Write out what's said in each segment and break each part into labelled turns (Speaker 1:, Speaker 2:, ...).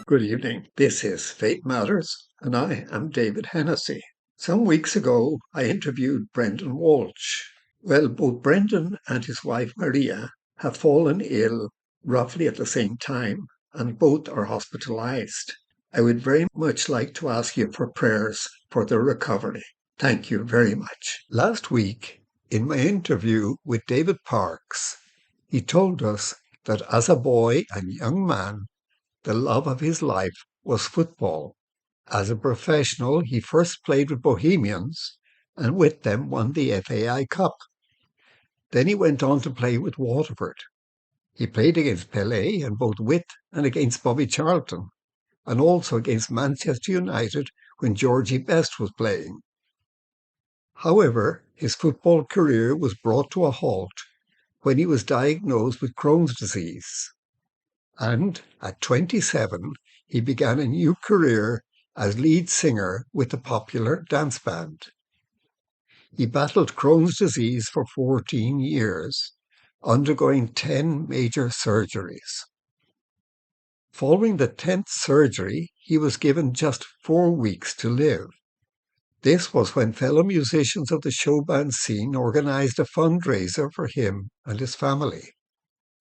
Speaker 1: Good evening. This is Faith Matters, and I am David Hennessy. Some weeks ago, I interviewed Brendan Walsh. Well, both Brendan and his wife Maria have fallen ill roughly at the same time, and both are hospitalized. I would very much like to ask you for prayers for their recovery. Thank you very much. Last week, in my interview with David Parks, he told us that as a boy and young man, the love of his life was football. As a professional, he first played with Bohemians and with them won the FAI Cup. Then he went on to play with Waterford. He played against Pelé and both with and against Bobby Charlton, and also against Manchester United when Georgie Best was playing. However, his football career was brought to a halt when he was diagnosed with Crohn's disease. And at 27, he began a new career as lead singer with a popular dance band. He battled Crohn's disease for 14 years, undergoing 10 major surgeries. Following the 10th surgery, he was given just 4 weeks to live. This was when fellow musicians of the show band scene organized a fundraiser for him and his family.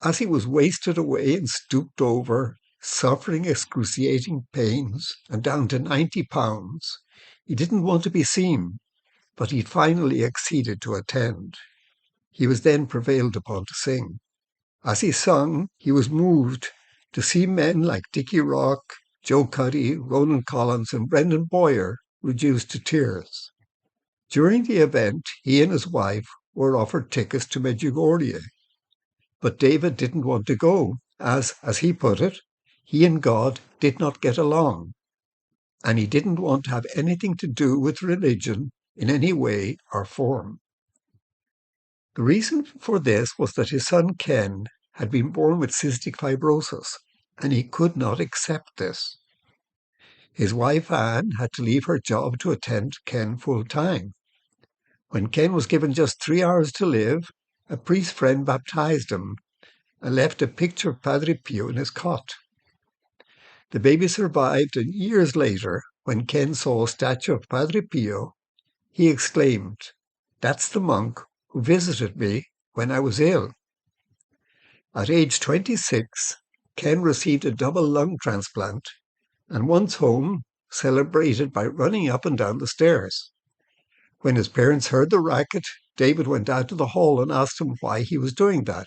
Speaker 1: As he was wasted away and stooped over, suffering excruciating pains and down to 90 pounds, he didn't want to be seen, but he finally acceded to attend. He was then prevailed upon to sing. As he sung, he was moved to see men like Dickie Rock, Joe Cuddy, Ronan Collins and Brendan Boyer reduced to tears. During the event, he and his wife were offered tickets to Medjugorje. But David didn't want to go, as he put it, he and God did not get along, and he didn't want to have anything to do with religion in any way or form. The reason for this was that his son Ken had been born with cystic fibrosis, and he could not accept this. His wife Anne had to leave her job to attend Ken full-time. When Ken was given just 3 hours to live, a priest friend baptized him and left a picture of Padre Pio in his cot. The baby survived, and years later, when Ken saw a statue of Padre Pio, he exclaimed, "That's the monk who visited me when I was ill." At age 26, Ken received a double lung transplant and once home celebrated by running up and down the stairs. When his parents heard the racket, David went out to the hall and asked him why he was doing that.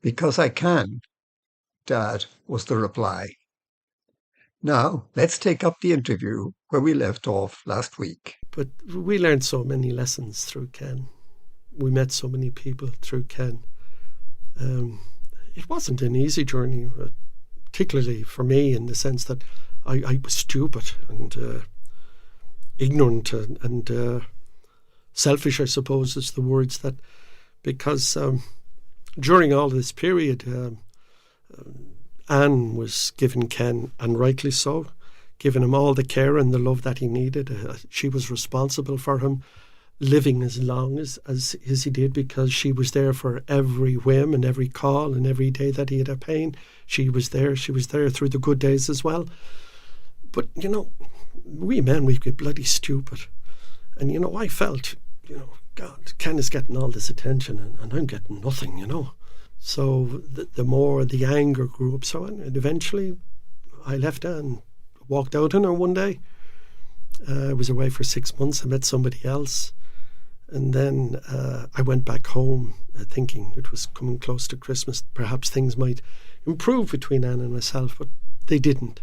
Speaker 1: "Because I can, Dad," was the reply. Now, let's take up the interview where we left off last week.
Speaker 2: But we learned so many lessons through Ken. We met so many people through Ken. It wasn't an easy journey, particularly for me in the sense that I was stupid and ignorant and selfish, I suppose, is the words that, because during all this period, Anne was giving Ken, and rightly so, giving him all the care and the love that he needed. She was responsible for him living as long as he did, because she was there for every whim and every call, and every day that he had a pain, she was there. She was there through the good days as well. But, we men, we get bloody stupid. And, I felt, God, Ken is getting all this attention and I'm getting nothing, So the more the anger grew up, and eventually I left her and walked out on her one day. I was away for 6 months. I met somebody else. And then I went back home thinking it was coming close to Christmas. Perhaps things might improve between Anne and myself, but they didn't.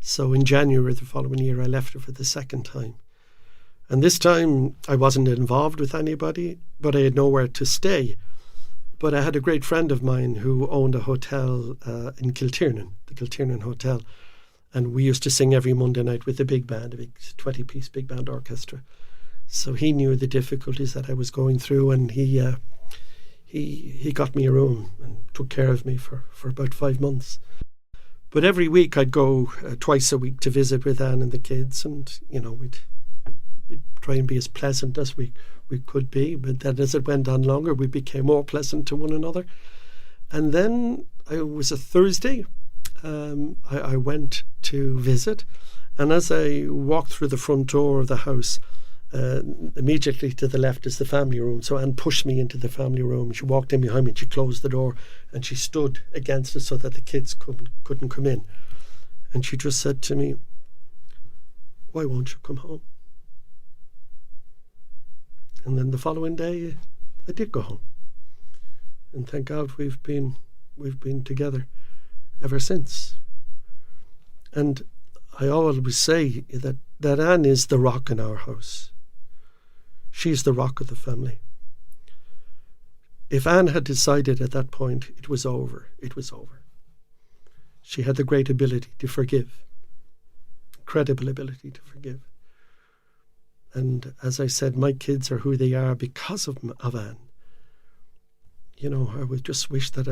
Speaker 2: So in January the following year, I left her for the second time. And this time I wasn't involved with anybody, but I had nowhere to stay. But I had a great friend of mine who owned a hotel in Kiltiernan, the Kiltiernan Hotel. And we used to sing every Monday night with a big band, a big 20-piece big band orchestra. So he knew the difficulties that I was going through, and he got me a room and took care of me for about 5 months. But every week I'd go twice a week to visit with Anne and the kids, and we'd try and be as pleasant as we could be. But then as it went on longer, we became more pleasant to one another. And then it was a Thursday. I went to visit, and as I walked through the front door of the house, immediately to the left is the family room. So Anne pushed me into the family room. She walked in behind me and she closed the door and she stood against it so that the kids couldn't come in. And she just said to me, "Why won't you come home?" And then the following day, I did go home. And thank God we've been together ever since. And I always say that Anne is the rock in our house. She's the rock of the family. If Anne had decided at that point it was over, it was over. She had the great ability to forgive, incredible ability to forgive. And as I said, my kids are who they are because of Anne. You know, I would just wish that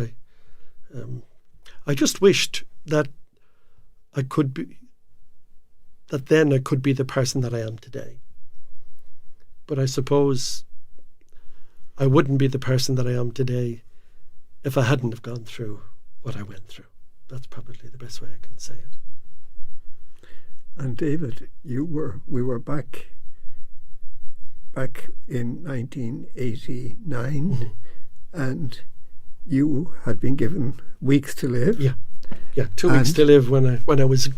Speaker 2: I just wished that I could be, that then I could be the person that I am today. But I suppose I wouldn't be the person that I am today if I hadn't have gone through what I went through. That's probably the best way I can say it.
Speaker 1: And David, we were back in 1989, and you had been given weeks to live.
Speaker 2: Yeah, 2 weeks to live when I was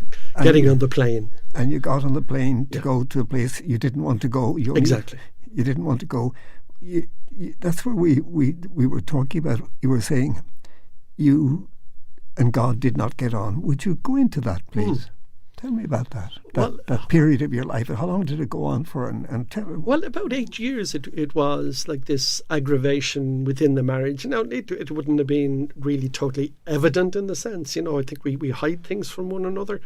Speaker 2: getting on the plane.
Speaker 1: And you got on the plane to go to a place you didn't want to go.
Speaker 2: Exactly.
Speaker 1: You didn't want to go. That's where we were talking about. You were saying you and God did not get on. Would you go into that, please? Tell me about that. That period of your life. How long did it go on for? And tell me.
Speaker 2: Well, about 8 years it was like this aggravation within the marriage. Now, it wouldn't have been really totally evident in the sense, you know, I think we hide things from one another.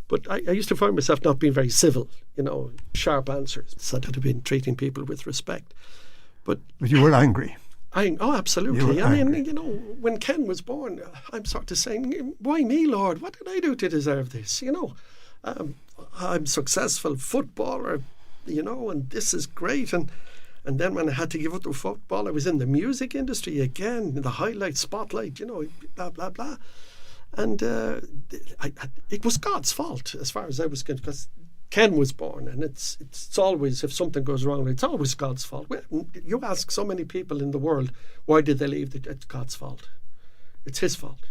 Speaker 2: But I used to find myself not being very civil, you know, sharp answers. So I'd have been treating people with respect. But
Speaker 1: you were angry.
Speaker 2: Oh, absolutely. I mean, you know, when Ken was born, I'm sort of saying, why me, Lord? What did I do to deserve this? You know, I'm a successful footballer, you know, and this is great. And then when I had to give up the football, I was in the music industry again, in the highlight, spotlight, you know, blah, blah, blah. And it was God's fault as far as I was concerned, because Ken was born, and it's always, if something goes wrong, it's always God's fault. You ask so many people in the world, why did they leave? It's God's fault. It's His fault.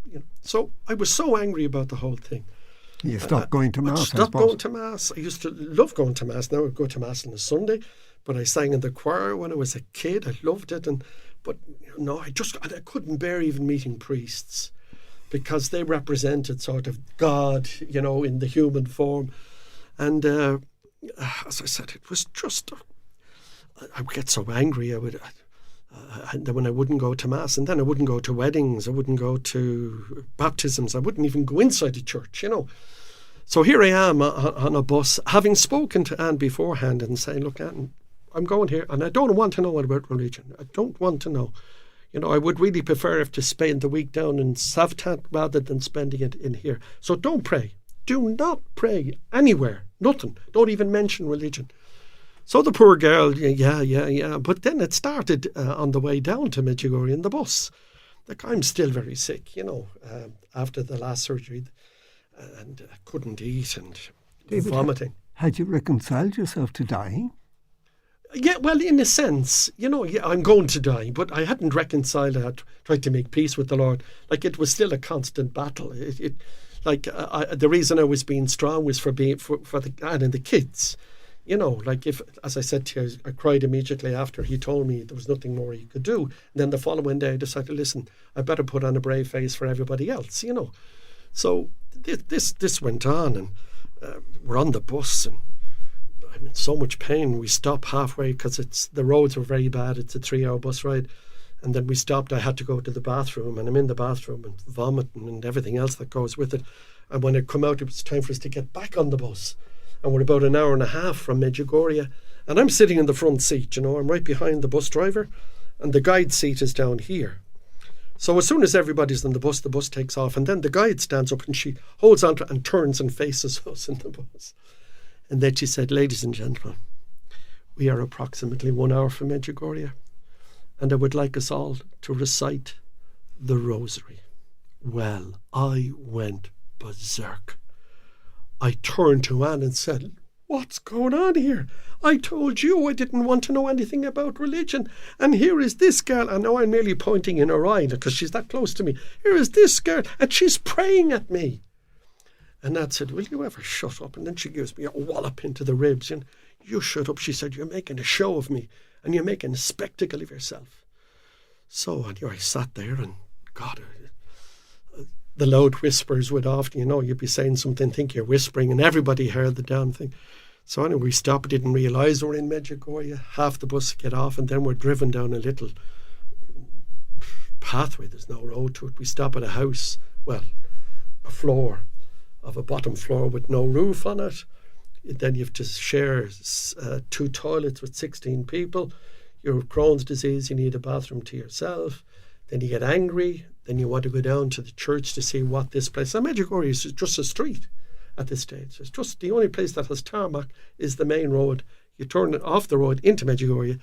Speaker 2: You know? So I was so angry about the whole thing.
Speaker 1: You stopped going to Mass.
Speaker 2: I stopped going to Mass. I used to love going to Mass. Now I go to Mass on a Sunday, but I sang in the choir when I was a kid. I loved it, but you know, I couldn't bear even meeting priests, because they represented sort of God, you know, in the human form. And as I said, it was just, I would get so angry. And then when I wouldn't go to Mass, and then I wouldn't go to weddings, I wouldn't go to baptisms, I wouldn't even go inside the church, you know. So here I am on a bus, having spoken to Anne beforehand and saying, look, Anne, I'm going here, and I don't want to know about religion. I don't want to know. You know, I would really prefer if to spend the week down in Savtat rather than spending it in here. So don't pray. Do not pray anywhere. Nothing. Don't even mention religion. So the poor girl, yeah. But then it started on the way down to Medjugorje in the bus. Like, I'm still very sick, you know, after the last surgery, and I couldn't eat and
Speaker 1: David,
Speaker 2: vomiting.
Speaker 1: Had you reconciled yourself to dying?
Speaker 2: Yeah, well, in a sense, you know, yeah, I'm going to die, but I hadn't reconciled. I had tried to make peace with the Lord. Like, it was still a constant battle. The reason I was being strong was for the Anne and the kids. You know, like, if, as I said to you, I cried immediately after he told me there was nothing more he could do. And then the following day I decided, listen, I better put on a brave face for everybody else, you know. So this went on, and we're on the bus, and I'm in so much pain. We stop halfway because the roads were very bad. It's a 3-hour bus ride. And then we stopped. I had to go to the bathroom, and I'm in the bathroom and vomiting and everything else that goes with it. And when I come out, it was time for us to get back on the bus. And we're about an hour and a half from Medjugorje. And I'm sitting in the front seat, you know. I'm right behind the bus driver, and the guide seat is down here. So as soon as everybody's in the bus takes off. And then the guide stands up, and she holds on to and turns and faces us in the bus. And then she said, ladies and gentlemen, we are approximately 1 hour from Medjugorje, and I would like us all to recite the rosary. Well, I went berserk. I turned to Anne and said, "What's going on here? I told you I didn't want to know anything about religion. And here is this girl." I know I'm merely pointing in her eye because she's that close to me. "Here is this girl and she's praying at me." And Nat said, "Will you ever shut up?" And then she gives me a wallop into the ribs. And "You shut up," she said. "You're making a show of me and you're making a spectacle of yourself." So anyway, I sat there and God, the loud whispers would often, you'd be saying something, think you're whispering, and everybody heard the damn thing. So anyway, we stopped, didn't realise we're in Medjugorje. Half the bus get off, and then we're driven down a little pathway. There's no road to it. We stop at a house, well, a floor of a bottom floor with no roof on it. Then you have to share 2 toilets with 16 people. You have Crohn's disease, you need a bathroom to yourself. Then you get angry. Then you want to go down to the church to see what this place. And Medjugorje is just a street at this stage. It's just the only place that has tarmac is the main road. You turn it off the road into Medjugorje.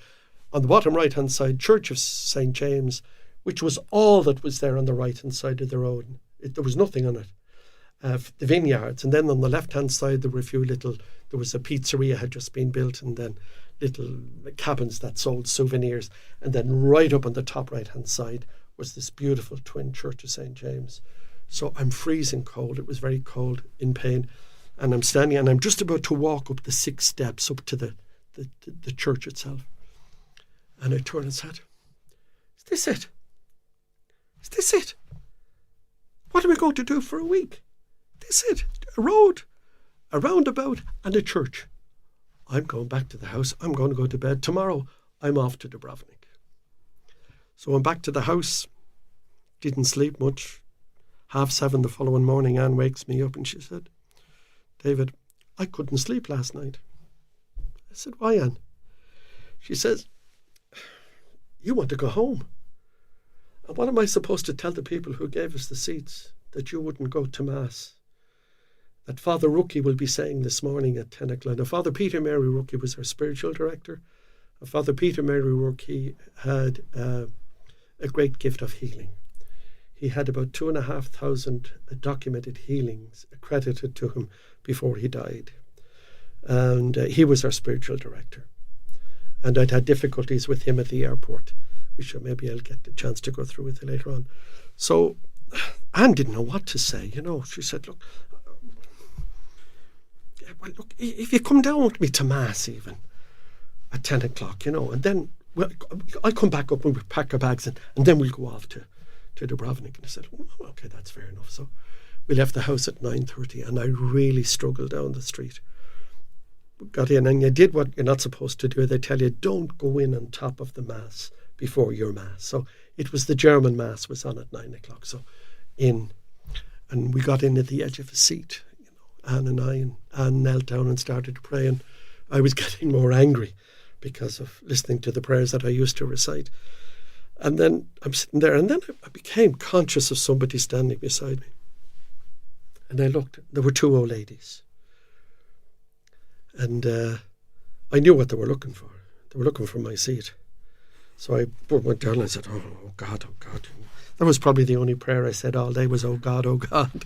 Speaker 2: On the bottom right-hand side, Church of St. James, which was all that was there on the right-hand side of the road. There was nothing on it. The vineyards. And then on the left-hand side, there were a few there was a pizzeria had just been built, and then little cabins that sold souvenirs. And then right up on the top right-hand side was this beautiful twin Church of St. James. So I'm freezing cold. It was very cold, in pain. And I'm standing, and I'm just about to walk up the 6 steps up to the church itself. And I turned and said, "Is this it? Is this it? What are we going to do for a week? This it? A road, a roundabout, and a church. I'm going back to the house. I'm going to go to bed. Tomorrow, I'm off to Dubrovnik." So I'm back to the house. Didn't sleep much. 7:30 the following morning, Anne wakes me up and she said, "David, I couldn't sleep last night." I said, "Why, Anne?" She says, "You want to go home. And what am I supposed to tell the people who gave us the seats? That you wouldn't go to Mass? That Father Rookie will be saying this morning at 10 o'clock. Now, Father Peter Mary Rookie was our spiritual director. And Father Peter Mary Rookie had a great gift of healing. He had about 2,500 documented healings accredited to him before he died. And he was our spiritual director. And I'd had difficulties with him at the airport, which maybe I'll get the chance to go through with you later on. So Anne didn't know what to say. She said, look, if you come down with me to Mass even at 10 o'clock, and then I'll come back up and we'll pack our bags and then we'll go off to Dubrovnik. And I said, okay, that's fair enough. So we left the house at 9:30 and I really struggled down the street. Got in and you did what you're not supposed to do. They tell you don't go in on top of the Mass before your Mass. So it was the German Mass was on at 9 o'clock. So in, and we got in at the edge of a seat, Anne and I, and Anne knelt down and started to pray, and I was getting more angry because of listening to the prayers that I used to recite. And then I'm sitting there, and then I became conscious of somebody standing beside me. And I looked, there were 2 old ladies. And I knew what they were looking for. They were looking for my seat. So I went down and I said, oh God, oh God. That was probably the only prayer I said all day was, oh God, oh God.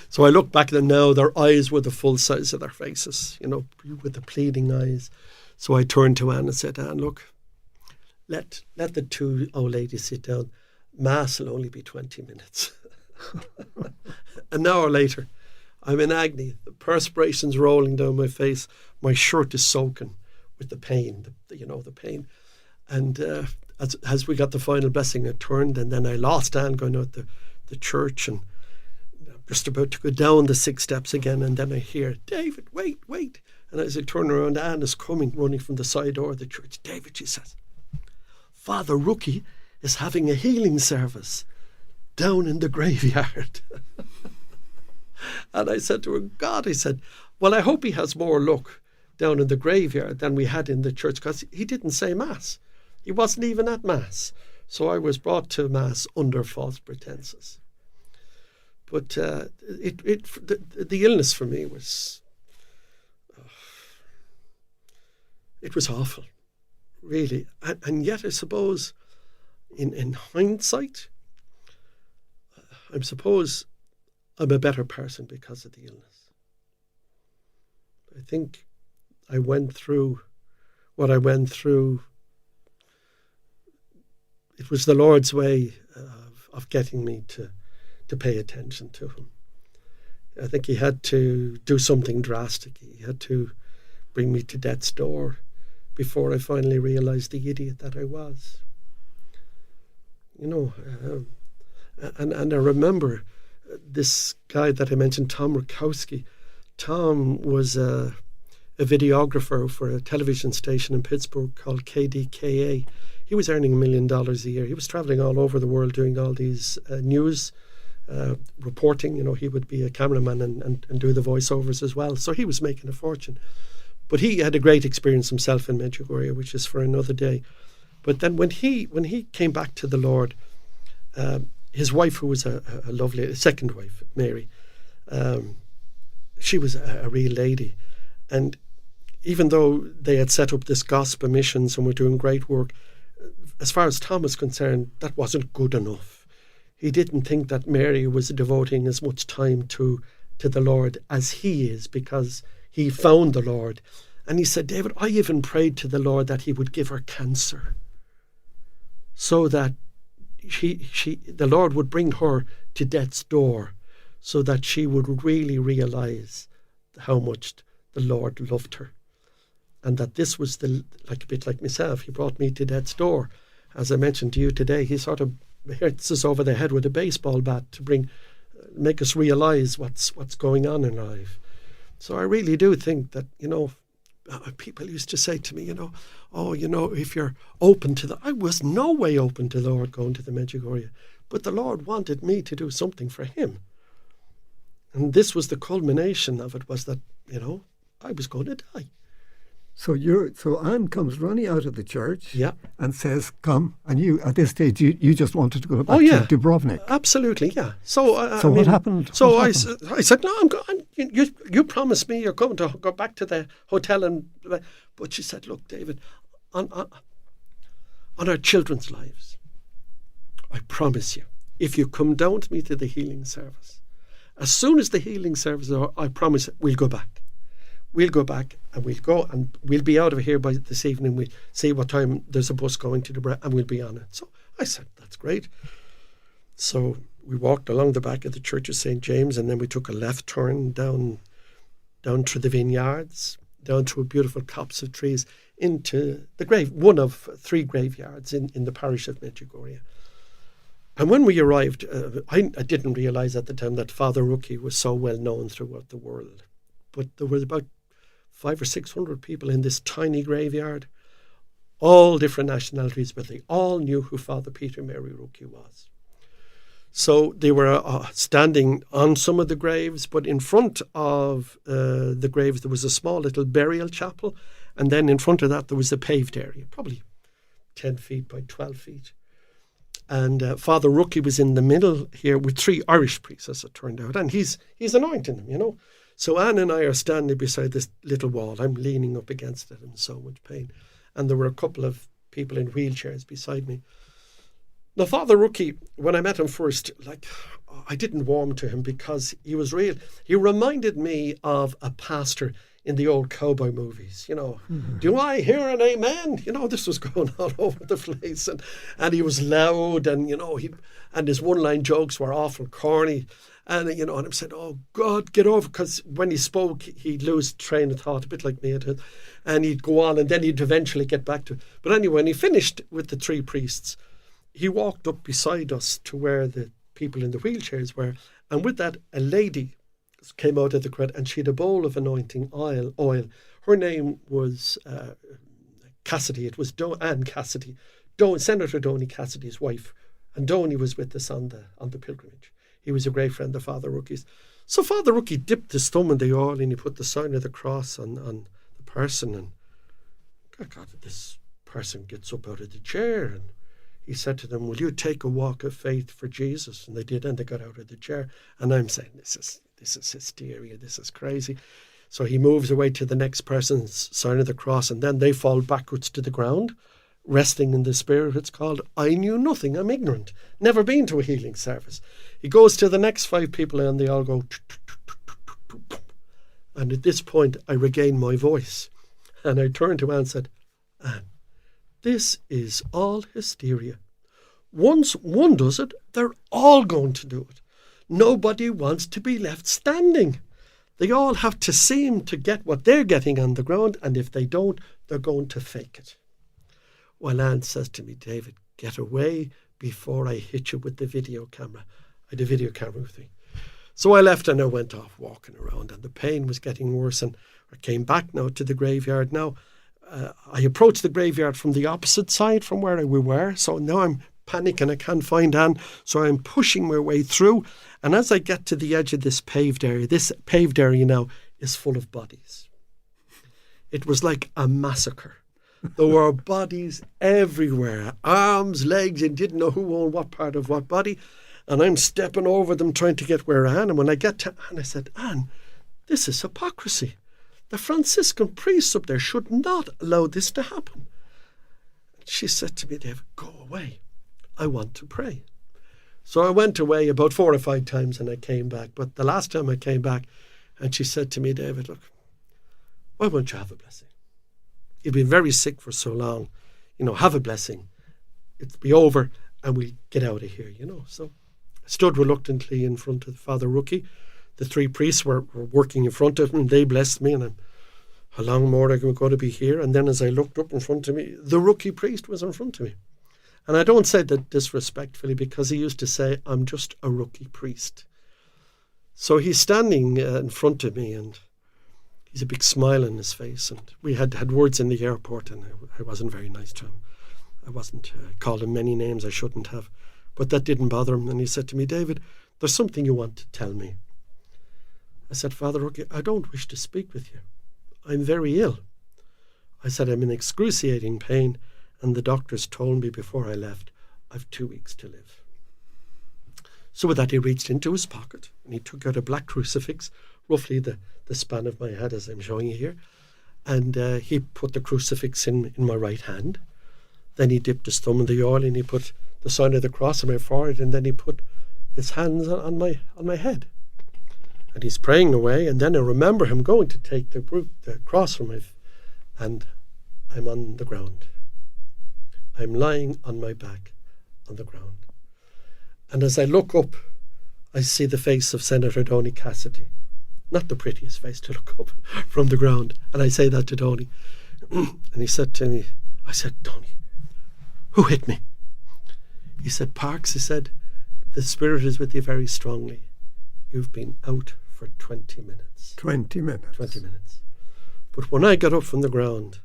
Speaker 2: So I look back at them now, their eyes were the full size of their faces, with the pleading eyes. So I turned to Anne and said, Anne, look, let the 2 old ladies sit down. Mass will only be 20 minutes. An hour later, I'm in agony. The perspiration's rolling down my face. My shirt is soaking with the pain, the pain. And as we got the final blessing, I turned, and then I lost Anne going out the church, and I'm just about to go down the 6 steps again, and then I hear, David, wait. And as I turn around, Anne is coming, running from the side door of the church. David, she says, Father Rookie is having a healing service down in the graveyard. And I said to her, God, I said, well, I hope he has more luck down in the graveyard than we had in the church, because he didn't say Mass. He wasn't even at Mass. So I was brought to Mass under false pretenses. But the illness for me was, it was awful, really. And yet I suppose in hindsight, I suppose I'm a better person because of the illness. I think I went through what I went through. It was the Lord's way of getting me to pay attention to him. I think he had to do something drastic. He had to bring me to death's door before I finally realised the idiot that I was. And I remember this guy that I mentioned, Tom Rakowski. Tom was a videographer for a television station in Pittsburgh called KDKA. He was earning $1 million a year. He was travelling all over the world doing all these news reporting. He would be a cameraman and do the voiceovers as well. So he was making a fortune. But he had a great experience himself in Medjugorje, which is for another day. But then when he came back to the Lord, his wife, who was a lovely second wife, Mary, she was a real lady. And even though they had set up this gospel missions and were doing great work, as far as Tom was concerned, that wasn't good enough. He didn't think that Mary was devoting as much time to the Lord as he is, because he found the Lord. And he said, David, I even prayed to the Lord that he would give her cancer, so that the Lord would bring her to death's door, so that she would really realise how much the Lord loved her. And that this was a bit like myself. He brought me to death's door. As I mentioned to you today, he sort of hits us over the head with a baseball bat to make us realise what's going on in life. So I really do think that, people used to say to me, if you're open to I was no way open to the Lord going to the Medjugorje, but the Lord wanted me to do something for him. And this was the culmination of it, was that, I was going to die.
Speaker 1: So Anne comes running out of the church,
Speaker 2: yeah,
Speaker 1: and says, come. And you, at this stage, you just wanted to go back to Dubrovnik.
Speaker 2: Absolutely, yeah. So
Speaker 1: what happened?
Speaker 2: I said, no, I'm going. You promised me you're going to go back to the hotel. But she said, look, David, on our children's lives, I promise you, if you come down to me to the healing service, as soon as the healing service is over, I promise we'll go back. We'll go back and we'll go and we'll be out of here by this evening. We'll see what time there's a bus going to the and we'll be on it. So I said, that's great. So we walked along the back of the Church of St. James, and then we took a left turn down through the vineyards, down through beautiful copse of trees into the one of 3 graveyards in the parish of Medjugorje. And when we arrived, I didn't realise at the time that Father Rookie was so well known throughout the world. But there was about 500 or 600 people in this tiny graveyard, all different nationalities, but they all knew who Father Peter Mary Rookie was. So they were standing on some of the graves, but in front of the graves there was a small little burial chapel, and then in front of that there was a paved area, probably 10 feet by 12 feet. And Father Rookie was in the middle here with 3 Irish priests, as it turned out, and he's anointing them, So Anne and I are standing beside this little wall. I'm leaning up against it in so much pain. And there were a couple of people in wheelchairs beside me. Now, Father Rookie, when I met him first, I didn't warm to him because he was real. He reminded me of a pastor in the old cowboy movies, Mm-hmm. Do I hear an amen? This was going all over the place. And he was loud, and, and his one-line jokes were awful corny. And, and I'm saying, oh, God, get over, because when he spoke, he'd lose train of thought, a bit like me. And he'd go on, and then he'd eventually get back to it. But anyway, when he finished with the 3 priests, he walked up beside us to where the people in the wheelchairs were. And with that, a lady came out of the crowd, and she had a bowl of anointing oil. Her name was Cassidy. It was Anne Cassidy, Senator Donny Cassidy's wife. And Donny was with us on the pilgrimage. He was a great friend of Father Rookie's. So Father Rookie dipped his thumb in the oil, and he put the sign of the cross on the person. And God, this person gets up out of the chair, and he said to them, will you take a walk of faith for Jesus? And they did, and they got out of the chair. And I'm saying, this is hysteria, this is crazy. So he moves away to the next person's sign of the cross, and then they fall backwards to the ground, resting in the Spirit. It's called I Knew Nothing, I'm Ignorant, never been to a healing service. He goes to the next 5 people and they all go, and at this point I regain my voice and I turned to Anne and said, Anne, this is all hysteria. Once one does it, they're all going to do it. Nobody wants to be left standing. They all have to seem to get what they're getting on the ground, and if they don't, they're going to fake it. Well, Anne says to me, David, get away before I hit you with the video camera. I had a video camera with me. So I left and I went off walking around, and the pain was getting worse, and I came back now to the graveyard. Now, I approached the graveyard from the opposite side from where we were, so now I'm panicking, I can't find Anne, so I'm pushing my way through, and as I get to the edge of this paved area now is full of bodies. It was like a massacre. There were bodies everywhere, arms, legs, and didn't know who owned what part of what body, and I'm stepping over them trying to get where Anne, and when I get to Anne, I said, Anne, this is hypocrisy. The Franciscan priests up there should not allow this to happen. She said to me, David, go away. I want to pray. So I went away about 4 or 5 times and I came back. But the last time I came back, and she said to me, David, look, why won't you have a blessing? You've been very sick for so long. Have a blessing. It'll be over and we'll get out of here, So I stood reluctantly in front of Father Rookie. The 3 priests were working in front of him. They blessed me, and how long more am I going to be here? And then as I looked up in front of me, the Rookie priest was in front of me. And I don't say that disrespectfully, because he used to say, I'm just a rookie priest. So he's standing in front of me, and he's a big smile on his face. And we had words in the airport, and I wasn't very nice to him. I wasn't called him many names I shouldn't have. But that didn't bother him. And he said to me, David, there's something you want to tell me. I said, Father Rookie, I don't wish to speak with you. I'm very ill. I said, I'm in excruciating pain, and the doctors told me before I left, I've 2 weeks to live. So with that, he reached into his pocket, and he took out a black crucifix, roughly the span of my head, as I'm showing you here, and he put the crucifix in my right hand. Then he dipped his thumb in the oil, and he put the sign of the cross on my forehead, and then he put his hands on my head. And he's praying away, and then I remember him going to take the cross from me, and I'm on the ground. I'm lying on my back on the ground. And as I look up, I see the face of Senator Donny Cassidy. Not the prettiest face to look up from the ground. And I say that to Donny. And he said to me, I said, Donny, who hit me? He said, Parks, he said, the Spirit is with you very strongly. You've been out for 20 minutes.
Speaker 1: 20 minutes.
Speaker 2: 20 minutes. But when I got up from the ground,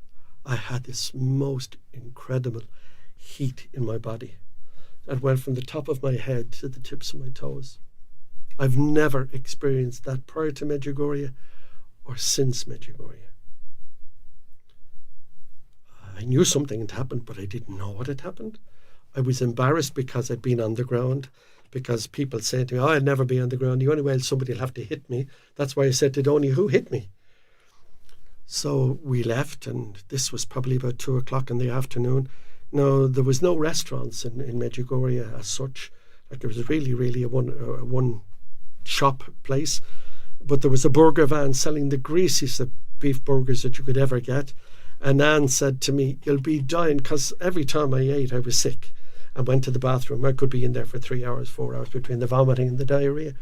Speaker 2: I had this most incredible heat in my body that went from the top of my head to the tips of my toes. I've never experienced that prior to Medjugorje or since Medjugorje. I knew something had happened, but I didn't know what had happened. I was embarrassed because I'd been on the ground, because people said to me, I'll never be on the ground. The only way somebody will have to hit me. That's why I said to Donny, who hit me? So we left, and this was probably about 2:00 in the afternoon. Now, there was no restaurants in Medjugorje as such. Like, it was really a one-shop place. But there was a burger van selling the greasiest of beef burgers that you could ever get. And Anne said to me, you'll be dying, because every time I ate, I was sick. I went to the bathroom. I could be in there for 3 hours, 4 hours between the vomiting and the diarrhea.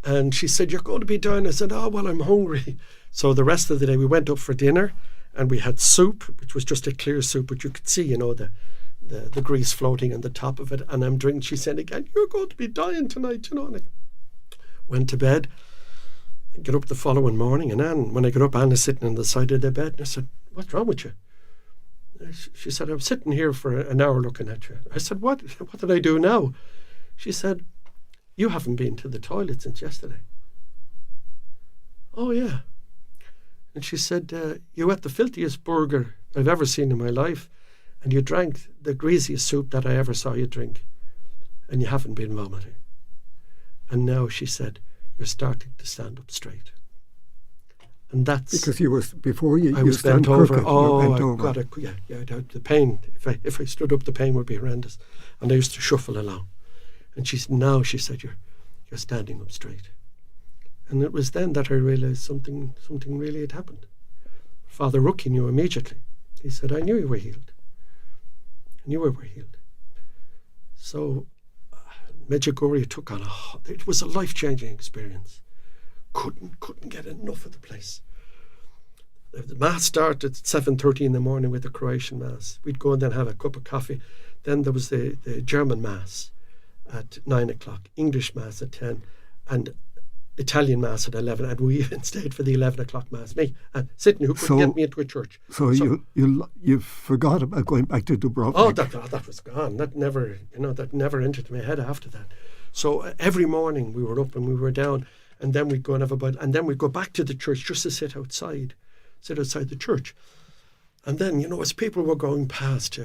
Speaker 2: And she said, you're going to be dying. I said, oh, well, I'm hungry. So the rest of the day we went up for dinner, and we had soup, which was just a clear soup, but you could see, the grease floating on the top of it. And I'm drinking. She said again, you're going to be dying tonight, And I went to bed. I get up the following morning, and Anne, when I got up, Anne is sitting on the side of the bed. And I said, what's wrong with you? She said, I'm sitting here for an hour looking at you. I said, what did I do now? She said, you haven't been to the toilet since yesterday. Oh, yeah. And she said, you ate the filthiest burger I've ever seen in my life, and you drank the greasiest soup that I ever saw you drink, and you haven't been vomiting. And now, she said, you're starting to stand up straight. And that's
Speaker 1: Because you were before you
Speaker 2: I
Speaker 1: you
Speaker 2: was
Speaker 1: stand
Speaker 2: bent over.
Speaker 1: crooked. You were
Speaker 2: Oh,
Speaker 1: bent over.
Speaker 2: God, the pain. If I stood up, the pain would be horrendous. And I used to shuffle along. And she said, you're standing up straight. And it was then that I realised something really had happened. Father Rookie knew immediately. He said, I knew you were healed. I knew we were healed. So Medjugorje took on it was a life-changing experience. Couldn't get enough of the place. The Mass started at 7:30 in the morning with the Croatian Mass. We'd go and then have a cup of coffee. Then there was the German Mass at 9 o'clock, English Mass at 10, and Italian Mass at 11. And we even stayed for the 11 o'clock Mass. Me and Sidney, who couldn't get me into a church.
Speaker 1: So you forgot about going back to Dubrovnik.
Speaker 2: Oh, that was gone. That never entered my head after that. So every morning we were up and we were down, and then we'd go and have a bite, and then we'd go back to the church just to sit outside the church. And then, as people were going past,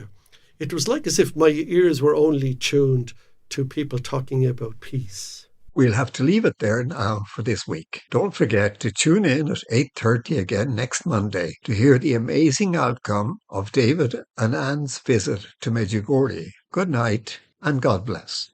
Speaker 2: it was like as if my ears were only tuned to people talking about peace.
Speaker 1: We'll have to leave it there now for this week. Don't forget to tune in at 8:30 again next Monday to hear the amazing outcome of David and Anne's visit to Medjugorje. Good night and God bless.